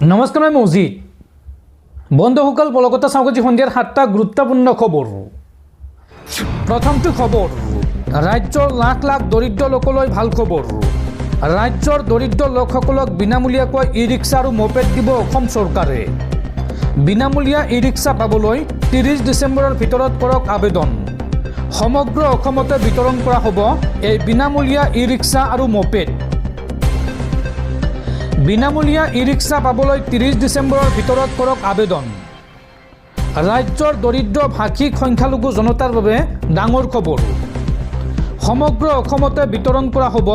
নমস্কাৰ মই মজিদ বন্ধুসকল বলগতা স্বাগতী সন্ধিয়াৰ 7টা গুৰুত্বপূৰ্ণ খবৰ। প্ৰথমটো খবৰ, ৰাজ্যৰ লাখ লাখ দৰিদ্ৰ লোকলৈ ভাল খবৰ। ৰাজ্যৰ দৰিদ্ৰ লোকসকলক বিনামূলীয়াকৈ ই ৰিক্সা আৰু মপেড দিব অসম চৰকাৰে। বিনামূলীয়া ই ৰিক্সা পাবলৈ 30 ডিচেম্বৰৰ ভিতৰত কৰক আবেদন। সমগ্ৰ অসমতে বিতৰণ কৰা হ'ব এই বিনামূলীয়া ই ৰিক্সা আৰু মপেড। বিনামূলীয়া ই ৰিক্সা পাবলৈ 30 ডিচেম্বৰৰ ভিতৰত কৰক আবেদন। ৰাজ্যৰ দৰিদ্ৰ ভাষিক সংখ্যালঘু জনতাৰ বাবে ডাঙৰ খবৰ। সমগ্ৰ অসমতে বিতৰণ কৰা হ'ব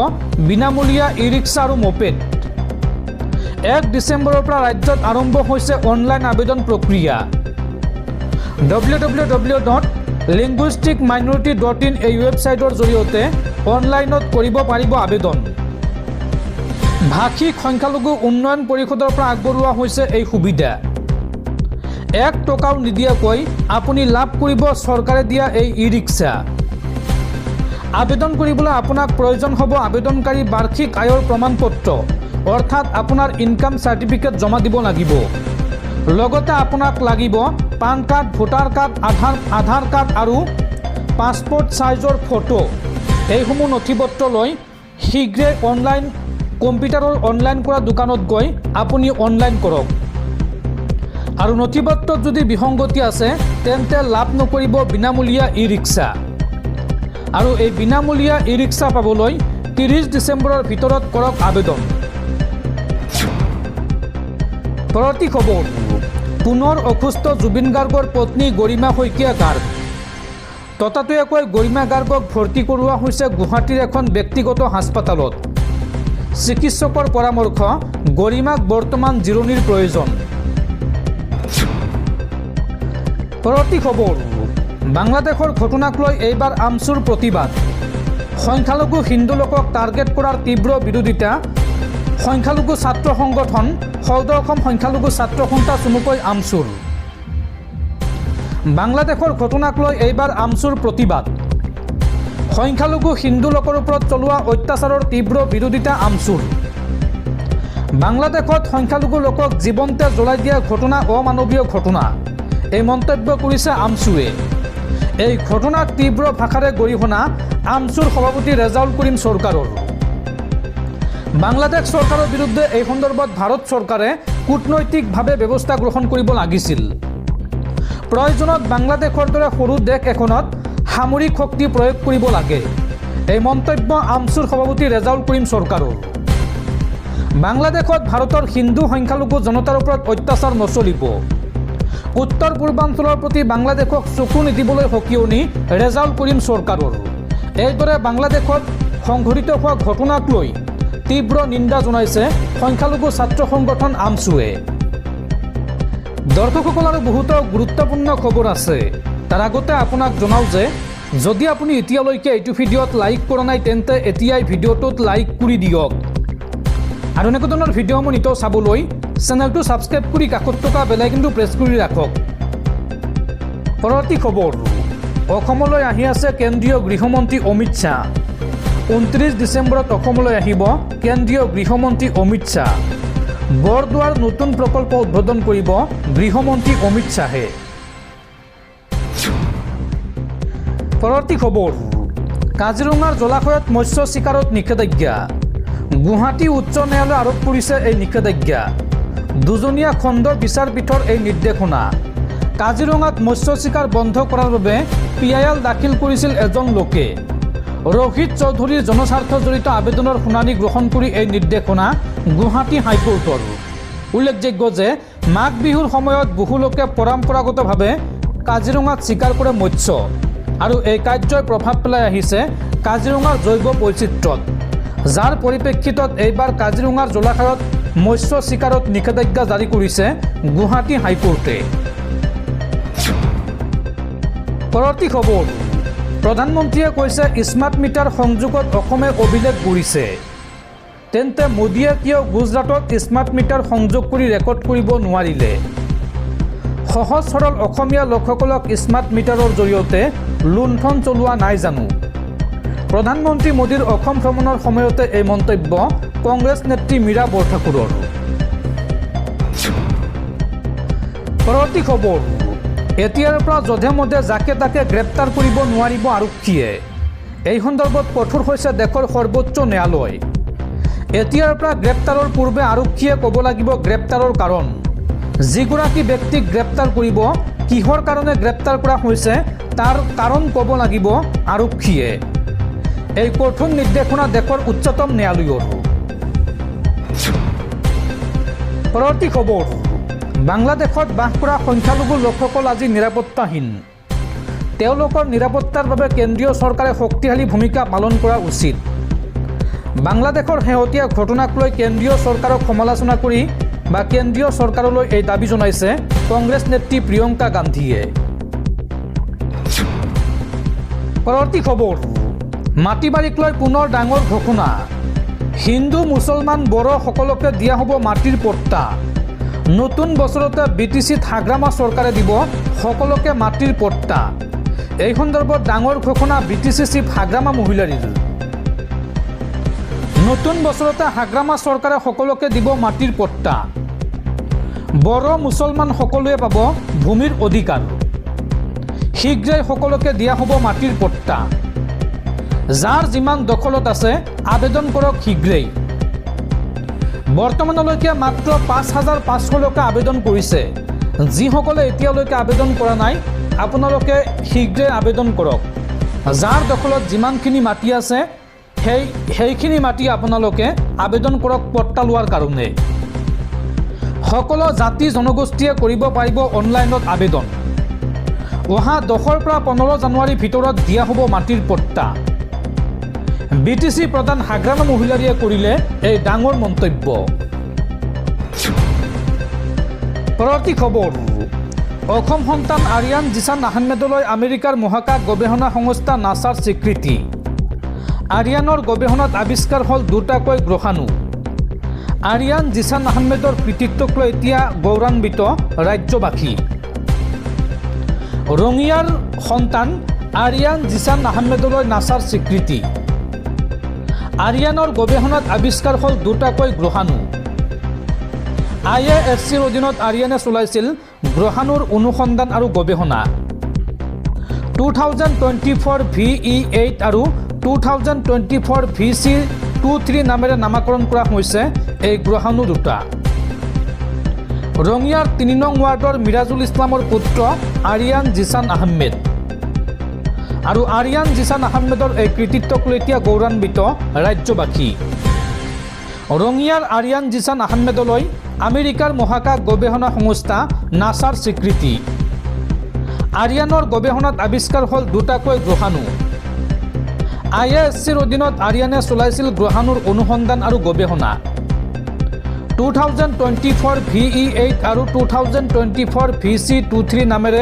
বিনামূলীয়া ই ৰিক্সা আৰু মপেড। 1 ডিচেম্বৰৰ পৰা ৰাজ্যত আৰম্ভ হৈছে অনলাইন আবেদন প্ৰক্ৰিয়া। www.linguisticminority.in এই ৱেবছাইটৰ জৰিয়তে অনলাইনত কৰিব পাৰিব আবেদন। ভাষিক সংখ্যালঘু উন্নয়ন পৰিষদৰ পৰা আগবঢ়োৱা হৈছে এই সুবিধা। 1 টকাও নিদিয়াকৈ আপুনি লাভ কৰিব চৰকাৰে দিয়া এই ই ৰিক্সা। আবেদন কৰিবলৈ আপোনাক প্ৰয়োজন হ'ব আবেদনকাৰী বাৰ্ষিক আয়ৰ প্ৰমাণপত্ৰ অৰ্থাৎ আপোনাৰ ইনকাম চাৰ্টিফিকেট জমা দিব লাগিব। লগতে আপোনাক লাগিব পান কাৰ্ড, ভোটাৰ কাৰ্ড, আধাৰ কাৰ্ড আৰু পাছপোৰ্ট সাইজৰ ফটো। এইসমূহ নথিপত্ৰ লৈ শীঘ্ৰে কম্পিউটাৰৰ অনলাইন কৰা দোকানত গৈ আপুনি অনলাইন কৰক। আৰু নথিপত্ৰত যদি বিসংগতি আছে তেন্তে লাভ নকৰিব বিনামূলীয়া ই ৰিক্সা। আৰু এই বিনামূলীয়া ই ৰিক্সা পাবলৈ 30 ডিচেম্বৰৰ ভিতৰত কৰক আবেদন। পৰৱৰ্তী খবৰ, পুনৰ অসুস্থ জুবিন গাৰ্গৰ পত্নী গৰিমা শইকীয়া গাৰ্গ। ততাতৈয়াকৈ গৰিমা গাৰ্গক ভৰ্তি কৰোৱা হৈছে গুৱাহাটীৰ এখন ব্যক্তিগত হাস্পাতালত। চিকিৎসকৰ পৰামৰ্শ, গৰিমাক বৰ্তমান জিৰণিৰ প্ৰয়োজন। পৰৱৰ্তী খবৰ, বাংলাদেশৰ ঘটনাক লৈ এইবাৰ আমচুৰ প্ৰতিবাদ। সংখ্যালঘু হিন্দু লোকক টাৰ্গেট কৰাৰ তীব্ৰ বিৰোধিতা। সংখ্যালঘু ছাত্ৰ সংগঠন সৌদ অসম সংখ্যালঘু ছাত্ৰ সন্থা চমুকৈ আমচুৰ। বাংলাদেশৰ ঘটনাক লৈ এইবাৰ আমচুৰ প্ৰতিবাদ। সংখ্যালঘু হিন্দু লোকৰ ওপৰত চলোৱা অত্যাচাৰৰ তীব্ৰ বিৰোধিতা আমচুৰ। বাংলাদেশত সংখ্যালঘু লোকক জীৱন্তে জ্বলাই দিয়া ঘটনা অমানৱীয় ঘটনা, এই মন্তব্য কৰিছে আমচুৱে। এই ঘটনাক তীব্ৰ ভাষাৰে গৰিহণা আমচুৰ সভাপতি ৰেজাউল কৰিম চৰকাৰৰ। বাংলাদেশ চৰকাৰৰ বিৰুদ্ধে এই সন্দৰ্ভত ভাৰত চৰকাৰে কূটনৈতিকভাৱে ব্যৱস্থা গ্ৰহণ কৰিব লাগিছিল। প্ৰয়োজনত বাংলাদেশৰ দৰে সৰু দেশ এখনত সামৰিক শক্তি প্ৰয়োগ কৰিব লাগে, এই মন্তব্য আমচুৰ সভাপতি ৰেজাউল কৰিম চৰকাৰৰ। বাংলাদেশত ভাৰতৰ হিন্দু সংখ্যালঘু জনতাৰ ওপৰত অত্যাচাৰ নচলিব। উত্তৰ পূৰ্বাঞ্চলৰ প্ৰতি বাংলাদেশক চকু নিদিবলৈ সকিয়নি ৰেজাউল কৰিম চৰকাৰৰ। এইদৰে বাংলাদেশত সংঘটিত হোৱা ঘটনাক লৈ তীব্ৰ নিন্দা জনাইছে সংখ্যালঘু ছাত্ৰ সংগঠন আমচুৱে। দৰ্শকসকল, আৰু বহুতো গুৰুত্বপূৰ্ণ খবৰ আছে। তাৰ আগতে আপোনাক জনাওঁ যে যদি আপুনি এতিয়ালৈকে এইটো ভিডিঅ'ত লাইক কৰা নাই তেন্তে এতিয়াই ভিডিঅ'টোত লাইক কৰি দিয়ক। আৰু এনেকুৱা ধৰণৰ ভিডিঅ'সমূহ নিতৌ চাবলৈ চেনেলটো ছাবস্ক্ৰাইব কৰি কাষত থকা বেল আইকনটো প্ৰেছ কৰি ৰাখক। পৰৱৰ্তী খবৰ, অসমলৈ আহি আছে কেন্দ্ৰীয় গৃহমন্ত্ৰী অমিত শ্বাহ। 29 ডিচেম্বৰত অসমলৈ আহিব কেন্দ্ৰীয় গৃহমন্ত্ৰী অমিত শ্বাহ। বৰদোৱাৰ নতুন প্ৰকল্প উদ্বোধন কৰিব গৃহমন্ত্ৰী অমিত শ্বাহে। পৰৱৰ্তী খবৰ, কাজিৰঙাৰ জলাশয়ত মৎস্য চিকাৰত নিষেধাজ্ঞা। গুৱাহাটী উচ্চ ন্যায়ালয়ে আৰোপ কৰিছে এই নিষেধাজ্ঞা। দুজনীয়া খণ্ড বিচাৰপীঠৰ এই নিৰ্দেশনা। কাজিৰঙাত মৎস্য চিকাৰ বন্ধ কৰাৰ বাবে PIL দাখিল কৰিছিল এজন লোকে। ৰোহিত চৌধুৰীৰ জনস্বাৰ্থ জড়িত আবেদনৰ শুনানি গ্ৰহণ কৰি এই নিৰ্দেশনা গুৱাহাটী হাইকোৰ্টৰ। উল্লেখযোগ্য যে মাঘ বিহুৰ সময়ত বহু লোকে পৰম্পৰাগতভাৱে কাজিৰঙাত চিকাৰ কৰে মৎস্য, আৰু এই কাৰ্যই প্ৰভাৱ পেলাই আহিছে কাজিৰঙাৰ জৈৱ বৈচিত্ৰ্যত, যাৰ পৰিপ্ৰেক্ষিতত এইবাৰ কাজিৰঙাৰ জলাশয়ত মৎস্য চিকাৰত নিষেধাজ্ঞা জাৰি কৰিছে গুৱাহাটী হাইকোৰ্টে। পৰৱৰ্তী খবৰ, প্ৰধানমন্ত্ৰীয়ে কৈছে স্মাৰ্ট মিটাৰ সংযোগত অসমে অভিলেখ গঢ়িছে। তেন্তে মোদীয়ে কিয় গুজৰাটত স্মাৰ্ট মিটাৰ সংযোগ কৰি ৰেকৰ্ড কৰিব নোৱাৰিলে? সহজ সৰল অসমীয়া লোকসকলক স্মাৰ্ট মিটাৰৰ জৰিয়তে লুণ্ঠন চলোৱা নাই জানো? প্ৰধানমন্ত্ৰী মোদীৰ অসম ভ্ৰমণৰ সময়তে এই মন্তব্য কংগ্ৰেছ নেত্ৰী মীৰা বৰঠাকুৰৰ। পৰৱৰ্তী খবৰ এতিয়াৰ পৰা যধে মধে যাকে তাকে গ্ৰেপ্তাৰ কৰিব নোৱাৰিব আৰক্ষীয়ে এই সন্দৰ্ভত কঠোৰ হৈছে দেশৰ সৰ্বোচ্চ ন্যায়ালয় এতিয়াৰ পৰা গ্ৰেপ্তাৰৰ পূৰ্বে আৰক্ষীয়ে ক'ব লাগিব গ্ৰেপ্তাৰৰ কাৰণ যিগৰাকী ব্যক্তিক গ্ৰেপ্তাৰ কৰিব কিহৰ কাৰণে গ্ৰেপ্তাৰ কৰা হৈছে তাৰ কাৰণ ক'ব লাগিব আৰক্ষীয়ে এই কঠোৰ নিৰ্দেশনা দেশৰ উচ্চতম ন্যায়ালয়ৰ পৰৱৰ্তী খবৰ বাংলাদেশত বাস কৰা সংখ্যালঘু লোকসকল আজি নিৰাপত্তাহীন তেওঁলোকৰ নিৰাপত্তাৰ বাবে কেন্দ্ৰীয় চৰকাৰে শক্তিশালী ভূমিকা পালন কৰা উচিত বাংলাদেশৰ শেহতীয়া ঘটনাক লৈ কেন্দ্ৰীয় চৰকাৰক সমালোচনা কৰি বা কেন্দ্ৰীয় চৰকাৰলৈ এই দাবী জনাইছে কংগ্ৰেছ নেত্ৰী প্ৰিয়ংকা গান্ধীয়ে পৰৱৰ্তী খবৰ মাটি বাৰীক লৈ পুনৰ ডাঙৰ ঘোষণা হিন্দু মুছলমান বড়ো সকলোকে দিয়া হ'ব মাটিৰ পট্টা নতুন বছৰতে বিটিচিত হাগ্ৰামা চৰকাৰে দিব সকলোকে মাটিৰ পট্টা এই সন্দৰ্ভত ডাঙৰ ঘোষণা বিটিচি চিফ হাগ্ৰামা মহিলাৰীৰ নতুন বছৰতে হাগ্ৰামা চৰকাৰে সকলোকে দিব মাটিৰ পট্টা বড়ো মুছলমান সকলোৱে পাব ভূমিৰ অধিকাৰ শীঘ্ৰেই সকলোকে দিয়া হ'ব মাটিৰ পট্টা যাৰ যিমান দখলত আছে আবেদন কৰক শীঘ্ৰেই বৰ্তমানলৈকে মাত্ৰ ৫,৫০০ লোকে আবেদন কৰিছে যিসকলে এতিয়ালৈকে আবেদন কৰা নাই আপোনালোকে শীঘ্ৰে আবেদন কৰক যাৰ দখলত যিমানখিনি মাটি আছে সেইখিনি মাটি আপোনালোকে আবেদন কৰক পট্টা লোৱাৰ কাৰণে সকলো জাতি জনগোষ্ঠীয়ে কৰিব পাৰিব অনলাইনত আবেদন অহা 10 পৰা 15 জানুৱাৰীৰ ভিতৰত দিয়া হ'ব মাটিৰ পট্টা বিটিচি প্ৰধান হাগ্ৰামা মহিলাৰীয়ে কৰিলে এই ডাঙৰ মন্তব্য পৰৱৰ্তী খবৰ অসম সন্তান আৰিয়ান জিছান আহমেদলৈ আমেৰিকাৰ মহাকাশ গৱেষণা সংস্থা নাছাৰ স্বীকৃতি আৰিয়ানৰ গৱেষণাত আৱিষ্কাৰ হ'ল দুটাকৈ গ্ৰহাণু আৰিয়ান জিছান আহমেদৰ কৃতিত্বক লৈ এতিয়া গৌৰৱান্বিত ৰাজ্যবাসী ৰঙিয়াৰ সন্তান আৰিয়ান জিছান আহমেদলৈ নাছাৰ স্বীকৃতি আৰিয়ানৰ গৱেষণাত আৱিষ্কাৰ হ'ল দুটাকৈ গ্ৰহাণু IASCৰ অধীনত আৰিয়ানে চলাইছিল গ্ৰহাণুৰ অনুসন্ধান আৰু গৱেষণা 2024 VE8 আৰু 2024 VC23 নামেৰে নামাকৰণ কৰা হৈছে এই গ্ৰহাণু দুটা ৰঙিয়াৰ 3 নং ৱাৰ্ডৰ মিৰাজুল ইছলামৰ পুত্ৰ আৰিয়ান জিছান আহমেদ আৰু আৰিয়ান জিছান আহমেদৰ এই কৃতিত্বক লৈ এতিয়া গৌৰৱান্বিত ৰাজ্যবাসী ৰঙিয়াৰ আৰিয়ান জিছান আহমেদলৈ আমেৰিকাৰ মহাকাশ গৱেষণা সংস্থা নাছাৰ স্বীকৃতি আৰিয়ানৰ গৱেষণাত আৱিষ্কাৰ হ'ল দুটাকৈ গ্ৰহাণু IASCৰ অধীনত আৰিয়ানে চলাইছিল গ্ৰহাণুৰ অনুসন্ধান আৰু গৱেষণা 2024 VE8 আৰু 2024 VC23 নামেৰে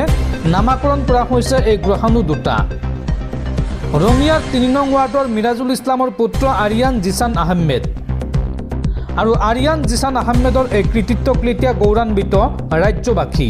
নামাকৰণ কৰা হৈছে এই গ্ৰহাণু দুটা ৰঙিয়াৰ 3 নং ৱাৰ্ডৰ মিৰাজুল ইছলামৰ পুত্ৰ আৰিয়ান জিছান আহমেদ আৰু আৰিয়ান জিছান আহমেদৰ এই কৃতিত্বক লৈ এতিয়া গৌৰৱান্বিত ৰাজ্যবাসী